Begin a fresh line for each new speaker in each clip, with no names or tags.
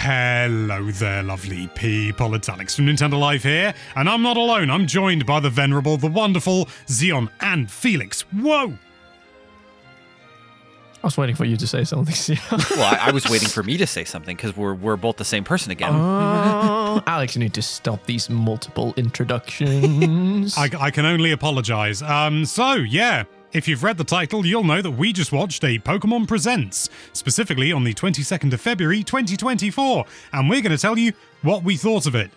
Hello there, lovely people. It's Alex from Nintendo Live here, and I'm not alone. I'm joined by the venerable, the wonderful Xeon and Felix. Whoa!
I was waiting for you to say something.
Well, I was waiting for me to say something because we're both the same person again.
Alex, you need to stop these multiple introductions.
I can only apologize. So, yeah. If you've read the title, you'll know that we just watched a Pokémon Presents, specifically on the 22nd of February 2024, and we're going to tell you what we thought of it.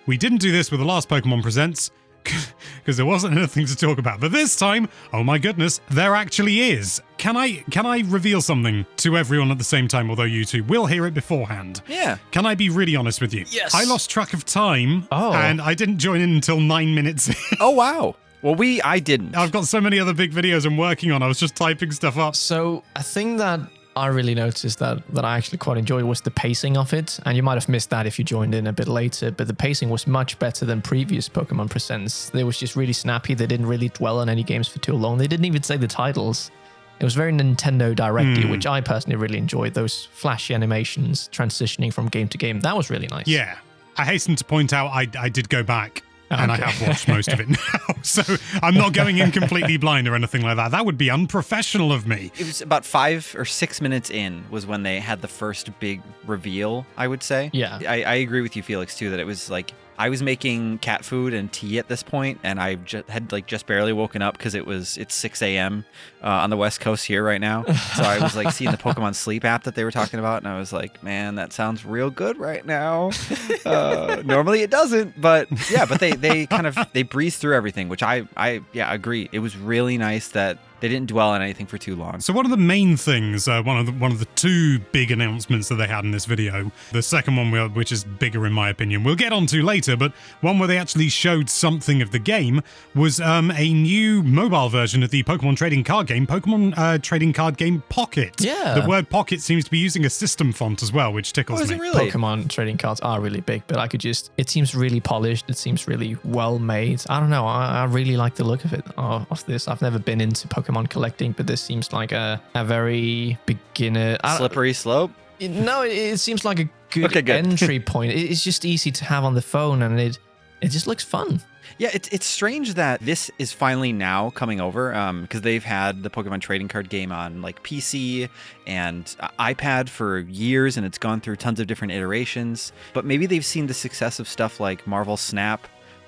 We didn't do this with the last Pokémon Presents, because there wasn't anything to talk about, but this time, oh my goodness, there actually is. Can I reveal something to everyone at the same time, although you two will hear it beforehand?
Yeah.
Can I be really honest with you?
Yes.
I lost track of time,
Oh.
and I didn't join in until 9 minutes in.
Oh, wow. Well, I didn't.
I've got so many other big videos I'm working on. I was just typing stuff up.
So a thing that I really noticed that I actually quite enjoyed was the pacing of it. And you might have missed that if you joined in a bit later, but the pacing was much better than previous Pokemon Presents. They was just really snappy. They didn't really dwell on any games for too long. They didn't even say the titles. It was very Nintendo Direct-y, which I personally really enjoyed. Those flashy animations transitioning from game to game. That was really nice.
Yeah. I hasten to point out I did go back. And I have watched most of it now, so I'm not going in completely blind or anything like that. That would be unprofessional of me.
It was about 5 or 6 minutes in was when they had the first big reveal, I would say.
Yeah.
I agree with you, Felix, too, that it was like I was making cat food and tea at this point, and I had just barely woken up because it's 6 a.m. On the West Coast here right now. So I was like seeing the Pokemon Sleep app that they were talking about, and I was like, man, that sounds real good right now. Normally it doesn't, but yeah, but they kind of breezed through everything, which I agree. It was really nice that they didn't dwell on anything for too long.
So one of the main things, one of the two big announcements that they had in this video, the second one, which is bigger in my opinion, we'll get onto later, but one where they actually showed something of the game was a new mobile version of the Pokemon trading card game, Pokemon Trading Card Game Pocket.
Yeah.
The word Pocket seems to be using a system font as well, which tickles
Oh, is
me.
it really?
Pokemon trading cards are really big, but it seems really polished. It seems really well made. I don't know. I really like the look of it, of this. I've never been into Pokemon collecting, but this seems like a very beginner.
Slippery slope?
No, it seems like a good entry point. It's just easy to have on the phone, and it just looks fun.
Yeah, it's strange that this is finally now coming over because they've had the Pokemon trading card game on like PC and iPad for years, and it's gone through tons of different iterations. But maybe they've seen the success of stuff like Marvel Snap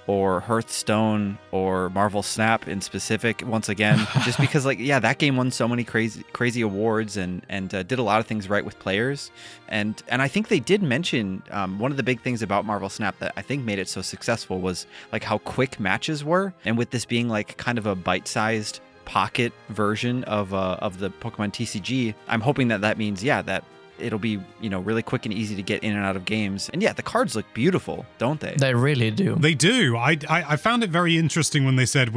or Hearthstone or Marvel Snap in specific once again, just because that game won so many crazy awards and did a lot of things right with players. And I think they did mention one of the big things about Marvel Snap that I think made it so successful was like how quick matches were. And with this being like kind of a bite-sized pocket version of the Pokemon TCG, I'm hoping that means, that it'll be, really quick and easy to get in and out of games. And yeah, the cards look beautiful, don't they?
They really do.
They do. I found it very interesting when they said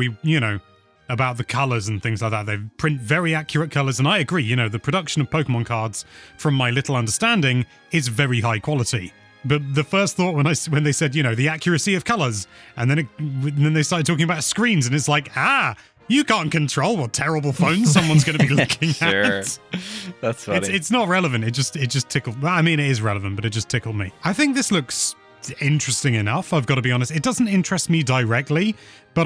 about the colors and things like that. They print very accurate colors, and I agree. The production of Pokemon cards, from my little understanding, is very high quality. But the first thought when they said, the accuracy of colors, and then they started talking about screens, and it's like, you can't control what terrible phones someone's going to be looking
Sure.
at.
That's funny.
It's not relevant. It just tickled. I mean, it is relevant, but it just tickled me. I think this looks interesting enough. I've got to be honest. It doesn't interest me directly, but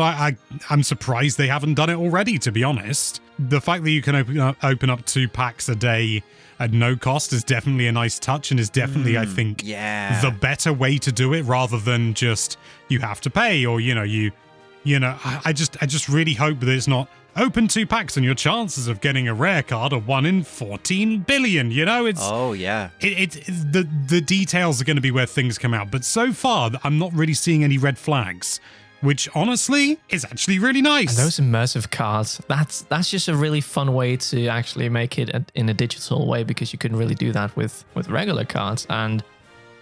I'm surprised they haven't done it already. To be honest, the fact that you can open up 2 packs a day at no cost is definitely a nice touch, and is definitely, I think, the better way to do it, rather than just you have to pay or I just really hope that it's not open 2 packs and your chances of getting a rare card are 1 in 14 billion. It's the details are going to be where things come out. But so far, I'm not really seeing any red flags, which honestly is actually really nice.
And those immersive cards, that's just a really fun way to actually make it in a digital way, because you couldn't really do that with regular cards. And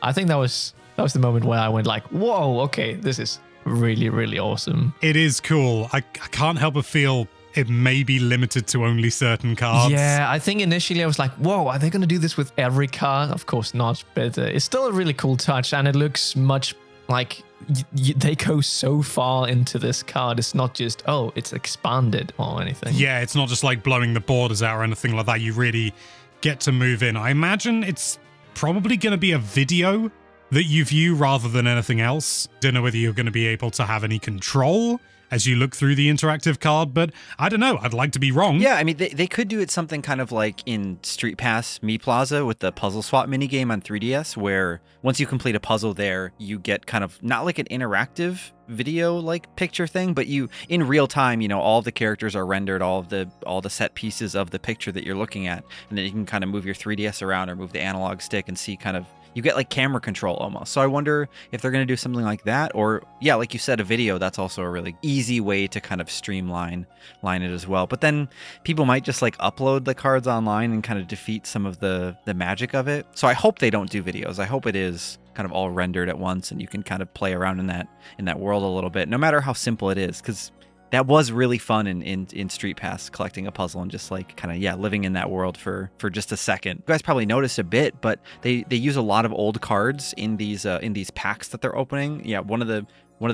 I think that was the moment where I went like, whoa, okay, this is really, really awesome.
It is cool. I can't help but feel it may be limited to only certain cards.
Yeah, I think initially I was like, whoa, are they going to do this with every card? Of course not, but it's still a really cool touch, and it looks much like they go so far into this card. It's not just, it's expanded or anything.
Yeah, it's not just like blowing the borders out or anything like that. You really get to move in. I imagine it's probably going to be a video that you view rather than anything else. Don't know whether you're going to be able to have any control as you look through the interactive card, but I don't know. I'd like to be wrong.
Yeah, I mean, they could do it something kind of like in Street Pass Me Plaza with the puzzle swap minigame on 3DS, where once you complete a puzzle there, you get kind of not like an interactive video like picture thing, but you in real time, you know, all the characters are rendered, all the set pieces of the picture that you're looking at, and then you can kind of move your 3DS around or move the analog stick and see kind of, you get like camera control almost. So I wonder if they're going to do something like that, or yeah, like you said, a video. That's also a really easy way to kind of streamline it as well. But then people might just like upload the cards online and kind of defeat some of the magic of it. So I hope they don't do videos. I hope it is kind of all rendered at once and you can kind of play around in that world a little bit, no matter how simple it is, because that was really fun in Street Pass, collecting a puzzle and just like kind of, living in that world for just a second. You guys probably noticed a bit, but they use a lot of old cards in these packs that they're opening. Yeah, one of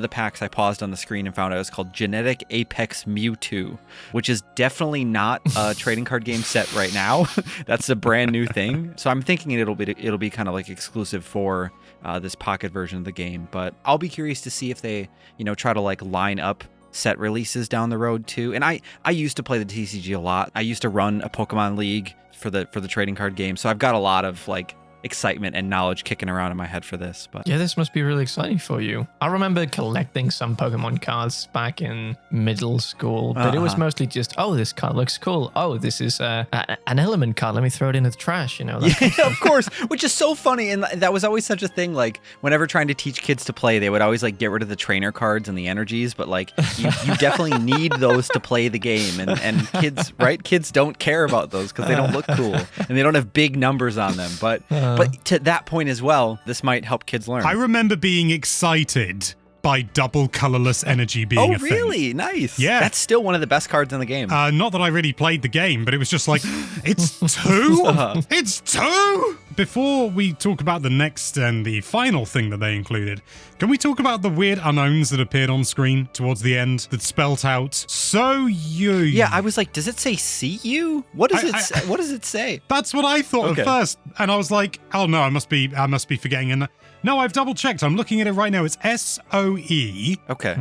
the packs I paused on the screen and found out was called Genetic Apex Mewtwo, which is definitely not a trading card game set right now. That's a brand new thing. So I'm thinking it'll be kind of like exclusive for this pocket version of the game. But I'll be curious to see if they, try to like line up set releases down the road too. And I used to play the TCG a lot. I used to run a Pokemon League for the trading card game. So I've got a lot of like excitement and knowledge kicking around in my head for this. But
yeah, this must be really exciting for you. I remember collecting some Pokemon cards back in middle school, but it was mostly just, oh, this card looks cool. Oh, this is an element card. Let me throw it into the trash,
Yeah, of course, which is so funny. And that was always such a thing. Like whenever trying to teach kids to play, they would always like get rid of the trainer cards and the energies, but like you definitely need those to play the game. And kids, right? Kids don't care about those because they don't look cool and they don't have big numbers on them. But to that point as well, this might help kids learn.
I remember being excited by double colorless energy being a thing.
Oh, really? Nice.
Yeah.
That's still one of the best cards in the game.
Not that I really played the game, but it was just like, it's two? It's two? Before we talk about the next and the final thing that they included, can we talk about the weird unknowns that appeared on screen towards the end that spelt out, so you...
Yeah, I was like, does it say see you? What does it say?
That's what I thought at first. And I was like, oh no, I must be forgetting. And no, I've double checked. I'm looking at it right now. It's SOE.
Okay.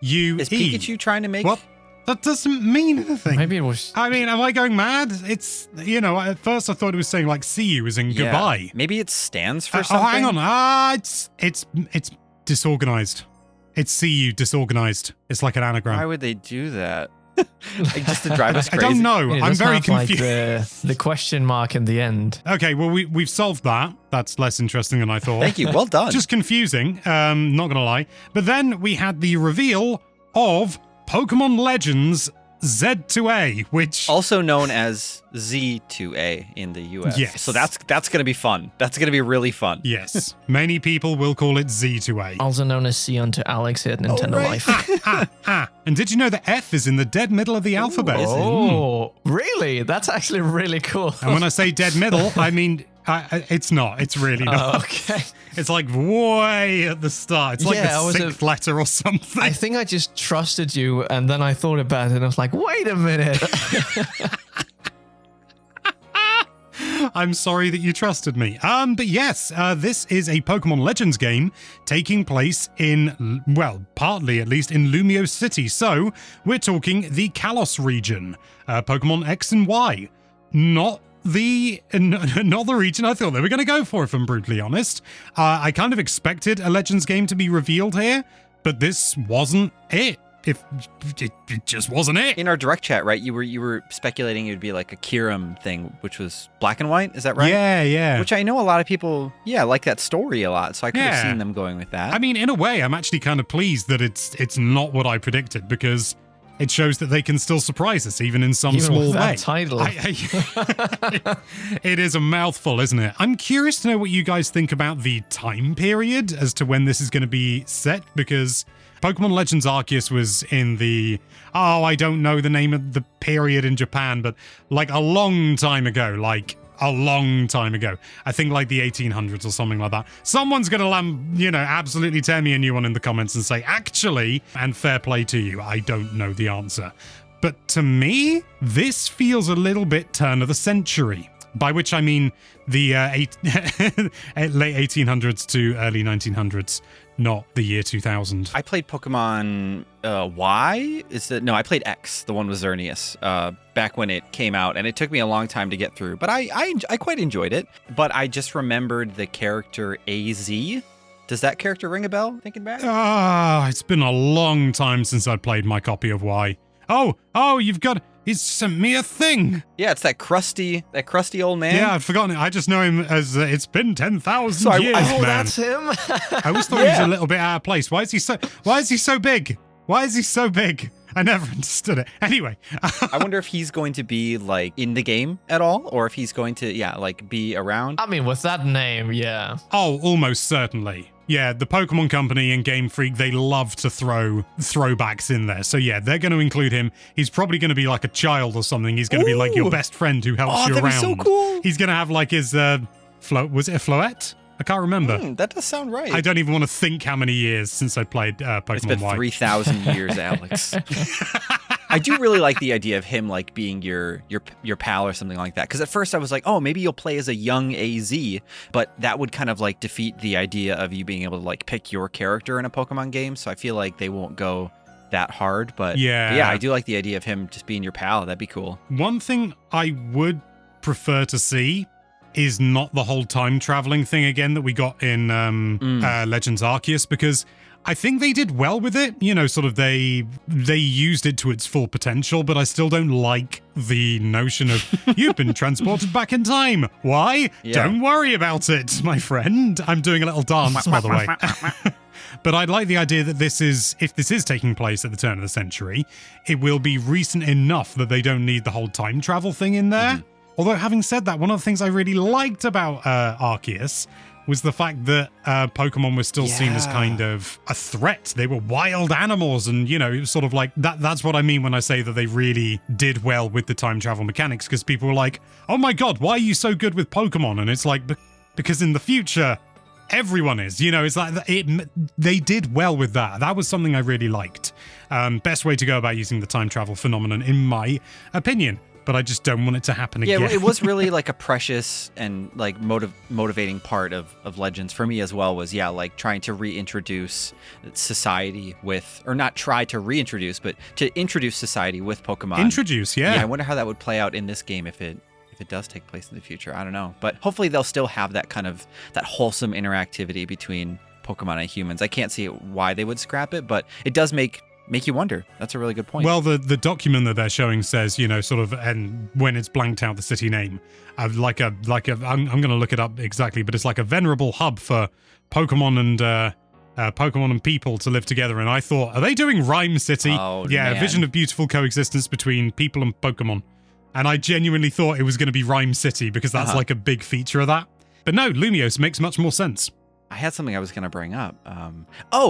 YUE.
Is Pikachu trying to make...
Well, that doesn't mean anything.
Maybe it was...
I mean, am I going mad? It's, at first I thought it was saying like see you as in goodbye.
Maybe it stands for something.
Oh, hang on. It's disorganized. It's see you disorganized. It's like an anagram.
Why would they do that? Like just to drive us crazy?
I don't know. I'm very confused.
Like the question mark in the end.
Okay, well, we've solved that. That's less interesting than I thought.
Thank you. Well done.
Just confusing, not gonna lie. But then we had the reveal of Pokemon Legends Z2A, which...
also known as Z2A in the US.
Yes.
So that's going to be fun. That's going to be really fun.
Yes. Many people will call it Z2A.
Also known as C unto Alex here at Nintendo Life.
And did you know that F is in the dead middle of the alphabet?
Oh, really? That's actually really cool.
And when I say dead middle, I mean... it's not. It's really not.
Okay.
It's like way at the start. It's like the sixth letter or something.
I think I just trusted you, and then I thought about it, and I was like, wait a minute.
I'm sorry that you trusted me. But yes, this is a Pokemon Legends game taking place in, well, partly at least in Lumio City. So we're talking the Kalos region, Pokemon X and Y. Not the region I thought they were going to go for, if I'm brutally honest. I kind of expected a Legends game to be revealed here, but this wasn't it. It just wasn't it.
In our direct chat, right, you were speculating it would be like a Kyurem thing, which was black and white. Is that right?
Yeah.
Which I know a lot of people, like that story a lot. So I could have seen them going with that.
I mean, in a way, I'm actually kind of pleased that it's not what I predicted, because it shows that they can still surprise us, even in some small
with
way.
that title.
It is a mouthful, isn't it? I'm curious to know what you guys think about the time period as to when this is going to be set, because Pokemon Legends Arceus was in the, I don't know the name of the period in Japan, but like a long time ago, I think like the 1800s or something like that. Someone's going to, absolutely tear me a new one in the comments and say, actually, and fair play to you, I don't know the answer. But to me, this feels a little bit turn of the century. by which I mean the late 1800s to early 1900s, not the year 2000.
I played Pokemon Y. I played X, the one with Xerneas, back when it came out, and it took me a long time to get through. But I quite enjoyed it. But I just remembered the character AZ. Does that character ring a bell? Thinking back.
It's been a long time since I played my copy of Y. Oh, he's sent me a thing.
Yeah, it's that crusty old man.
Yeah, I'd forgotten it. I just know him as it's been 10,000 years, man.
That's him.
I always thought he was a little bit out of place. Why is he so big? Why is he so big? I never understood it. Anyway.
I wonder if he's going to be like in the game at all, or if he's going to, be around.
I mean, with that name, yeah.
Oh, almost certainly. Yeah, the Pokemon Company and Game Freak, they love to throw throwbacks in there. So yeah, they're going to include him. He's probably going to be like a child or something. He's going to be like your best friend who helps you around.
That'd be so cool.
He's going to have like his, was it a Floette? I can't remember.
That does sound right.
I don't even want to think how many years since I played Pokemon Y.
It's been 3,000 years, Alex. I do really like the idea of him like being your pal or something like that. Because at first I was like, oh, maybe you'll play as a young AZ, but that would kind of like defeat the idea of you being able to like pick your character in a Pokemon game. So I feel like they won't go that hard. But yeah, I do like the idea of him just being your pal. That'd be cool.
One thing I would prefer to see is not the whole time traveling thing again that we got in Legends Arceus, because I think they did well with it. You know, sort of they used it to its full potential, but I still don't like the notion of you've been transported back in time. Why? Yeah. Don't worry about it, my friend. I'm doing a little dance, by the way. But I'd like the idea that if this is taking place at the turn of the century, it will be recent enough that they don't need the whole time travel thing in there. Mm-hmm. Although, having said that, one of the things I really liked about Arceus was the fact that Pokemon were still seen as kind of a threat. They were wild animals, and, you know, it was sort of like that. That's what I mean when I say that they really did well with the time travel mechanics, because people were like, oh my god, why are you so good with Pokemon? And it's like, because in the future, everyone is. You know, it's like they did well with that. That was something I really liked. Best way to go about using the time travel phenomenon, in my opinion. But I just don't want it to happen again.
Yeah, it was really like a precious and like motivating part of Legends for me as well, was like trying to reintroduce society with, or not try to reintroduce, but to introduce society with Pokemon.
Introduce, yeah.
Yeah, I wonder how that would play out in this game if it does take place in the future. I don't know. But hopefully they'll still have that kind of, that wholesome interactivity between Pokemon and humans. I can't see why they would scrap it, but it does make you wonder. That's a really good point.
Well, the document that they're showing says, you know, sort of, and when it's blanked out the city name, I'm going to look it up exactly, but it's like a venerable hub for Pokemon and people to live together. And I thought, are they doing Rhyme City?
Oh,
yeah,
man.
A vision of beautiful coexistence between people and Pokemon. And I genuinely thought it was going to be Rhyme City, because that's like a big feature of that. But no, Lumiose makes much more sense.
I had something I was going to bring up.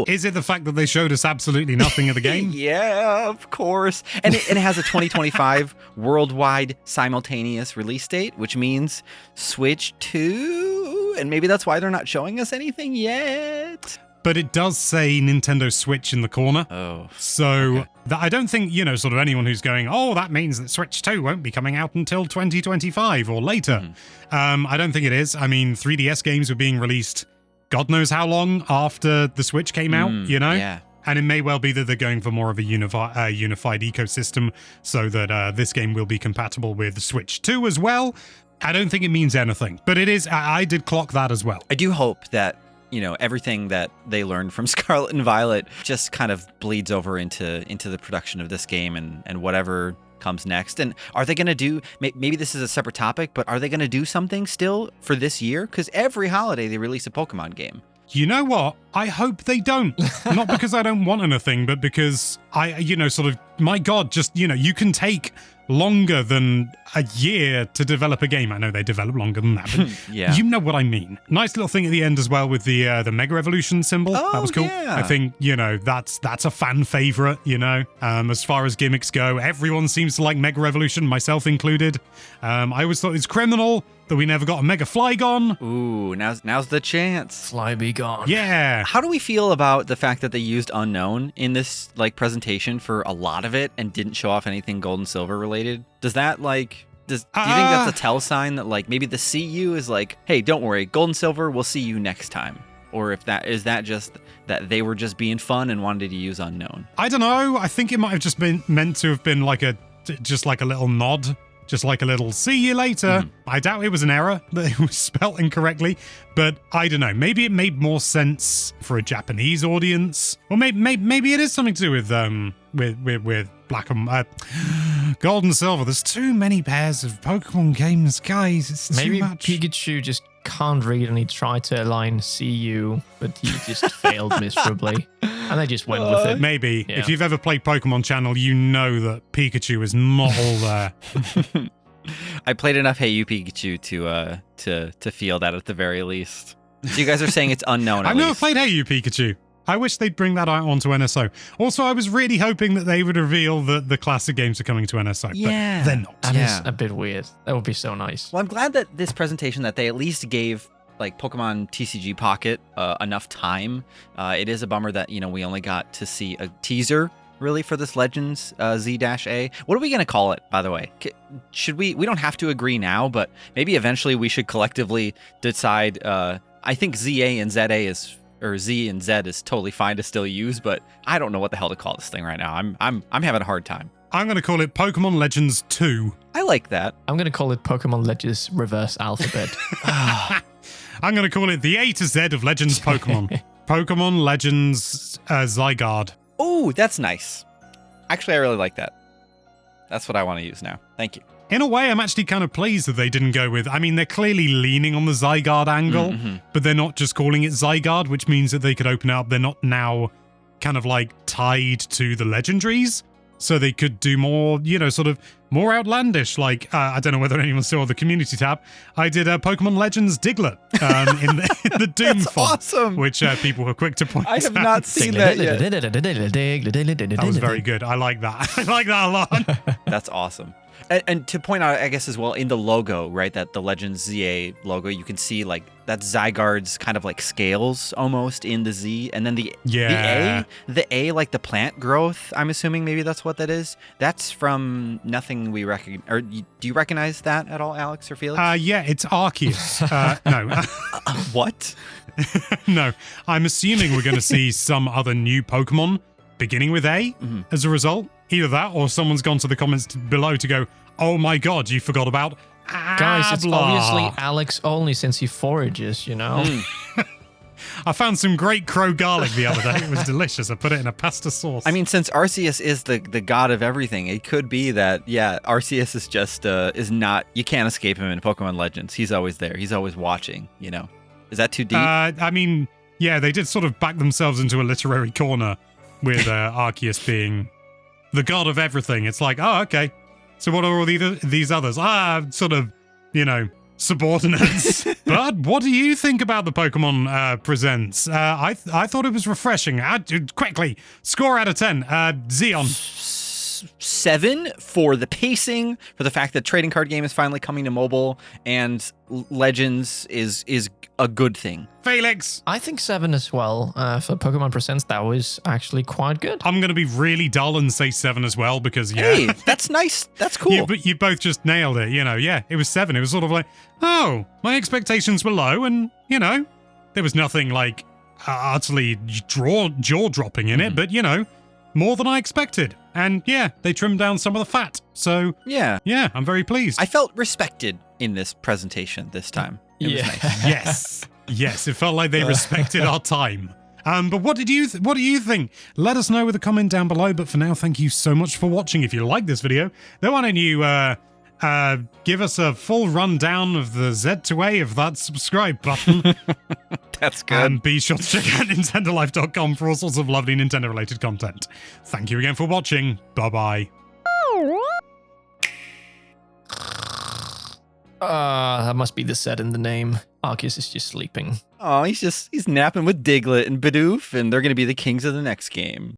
Is it the fact that they showed us absolutely nothing of the game?
Yeah, of course. And it has a 2025 worldwide simultaneous release date, which means Switch 2. And maybe that's why they're not showing us anything yet.
But it does say Nintendo Switch in the corner.
Oh.
So I don't think, you know, sort of anyone who's going, oh, that means that Switch 2 won't be coming out until 2025 or later. Mm-hmm. I don't think it is. I mean, 3DS games were being released God knows how long after the Switch came out, you know?
Yeah.
And it may well be that they're going for more of a unified ecosystem, so that this game will be compatible with Switch 2 as well. I don't think it means anything, but it is. I did clock that as well.
I do hope that, you know, everything that they learned from Scarlet and Violet just kind of bleeds over into the production of this game and whatever comes next. And are they going to do, maybe this is a separate topic, but are they going to do something still for this year? Because every holiday they release a Pokemon game.
You know what? I hope they don't. Not because I don't want anything, but because my God, just, you know, you can take longer than a year to develop a game. I know they develop longer than that, but you know what I mean. Nice little thing at the end as well with the Mega Evolution symbol.
Oh,
that was cool.
Yeah.
I think, you know, that's a fan favorite, you know. As far as gimmicks go, everyone seems to like Mega Evolution, myself included. I always thought it's criminal that we never got a Mega Flygon.
Ooh, now's the chance.
Fly be gone.
Yeah.
How do we feel about the fact that they used Unknown in this like presentation for a lot of it and didn't show off anything Gold and Silver related? Does that like Do you think that's a tell sign that like maybe the CU is like, hey, don't worry, Gold and Silver, we'll see you next time? Or if that is that just that they were just being fun and wanted to use Unknown?
I don't know. I think it might have just been meant to have been like just like a little nod. Just like a little see you later. I doubt it was an error, that it was spelt incorrectly, but I don't know. Maybe it made more sense for a Japanese audience, or maybe it is something to do with black and gold and silver. There's too many pairs of Pokemon games, guys. It's
Maybe
too much.
Pikachu just can't read and he tried to align CU, but he just failed miserably. And they just went with it.
Maybe.
Yeah.
If you've ever played Pokemon Channel, you know that Pikachu is not all there.
I played enough Hey You Pikachu to feel that at the very least. So you guys are saying it's Unknown.
I've never played Hey You Pikachu. I wish they'd bring that out onto NSO. Also, I was really hoping that they would reveal that the classic games are coming to NSO,
Yeah.
but they're not.
That is a bit weird. That would be so nice.
Well, I'm glad that this presentation that they at least gave like Pokemon TCG Pocket enough time. It is a bummer that we only got to see a teaser really for this Legends Z-A. What are we gonna call it, by the way? Should we don't have to agree now, but maybe eventually we should collectively decide. I think ZA and ZA or Z and Z is totally fine to still use, but I don't know what the hell to call this thing right now. I'm having a hard time.
I'm going to call it Pokemon Legends 2.
I like that.
I'm going to call it Pokemon Legends Reverse Alphabet.
I'm going to call it the A to Z of Legends Pokemon. Pokemon Legends Zygarde.
Oh, that's nice. Actually, I really like that. That's what I want to use now. Thank you.
In a way, I'm actually kind of pleased that they didn't go with... I mean, they're clearly leaning on the Zygarde angle, but they're not just calling it Zygarde, which means that they could open it up. They're not now kind of like tied to the legendaries, so they could do more, sort of more outlandish. Like, I don't know whether anyone saw the community tab. I did Pokemon Legends Diglett in the Doom
That's
font,
awesome.
which people were quick to point out.
I have not seen that yet.
That was very good. I like that. I like that a lot.
That's awesome. And to point out, I guess, as well, in the logo, right, that the Legends ZA logo, you can see, like, that's Zygarde's kind of, like, scales almost in the Z. And then the A, like, the plant growth, I'm assuming maybe that's what that is. That's from nothing we recognize. Or do you recognize that at all, Alex or Felix?
Yeah, it's Arceus. No.
What?
No. I'm assuming we're going to see some other new Pokemon beginning with A as a result. Either that, or someone's gone to the comments below to go, oh my god, you forgot about
Guys, it's
Abla."
obviously Alex only since he forages,
I found some great crow garlic the other day. It was delicious. I put it in a pasta sauce.
I mean, since Arceus is the god of everything, it could be that, Arceus is just, is not, you can't escape him in Pokemon Legends. He's always there. He's always watching, Is that too deep?
I mean, yeah, they did sort of back themselves into a literary corner with Arceus being the god of everything. It's like, oh, okay. So what are all these others? Sort of, subordinates. But what do you think about the Pokemon Presents? I thought it was refreshing. Quickly, score out of 10. Xeon.
7 for the pacing, for the fact that trading card game is finally coming to mobile, and Legends is a good thing.
Felix.
I think 7 as well. For Pokemon Presents, that was actually quite good.
I'm going to be really dull and say 7 as well because,
Hey, that's nice. That's cool.
You both just nailed it. It was 7. It was sort of like, oh, my expectations were low and, there was nothing like utterly jaw-dropping in it, but, more than I expected. And they trimmed down some of the fat. So, yeah, I'm very pleased.
I felt respected in this presentation this time. It was nice.
Yes, it felt like they respected our time. But what do you think? Let us know with a comment down below. But for now, thank you so much for watching. If you like this video, then why don't you give us a full rundown of the Z to A of that subscribe button.
That's good.
And be sure to check out NintendoLife.com for all sorts of lovely Nintendo-related content. Thank you again for watching. Bye-bye.
That must be the set in the name. Arceus is just sleeping.
Oh, he's napping with Diglett and Bidoof, and they're going to be the kings of the next game.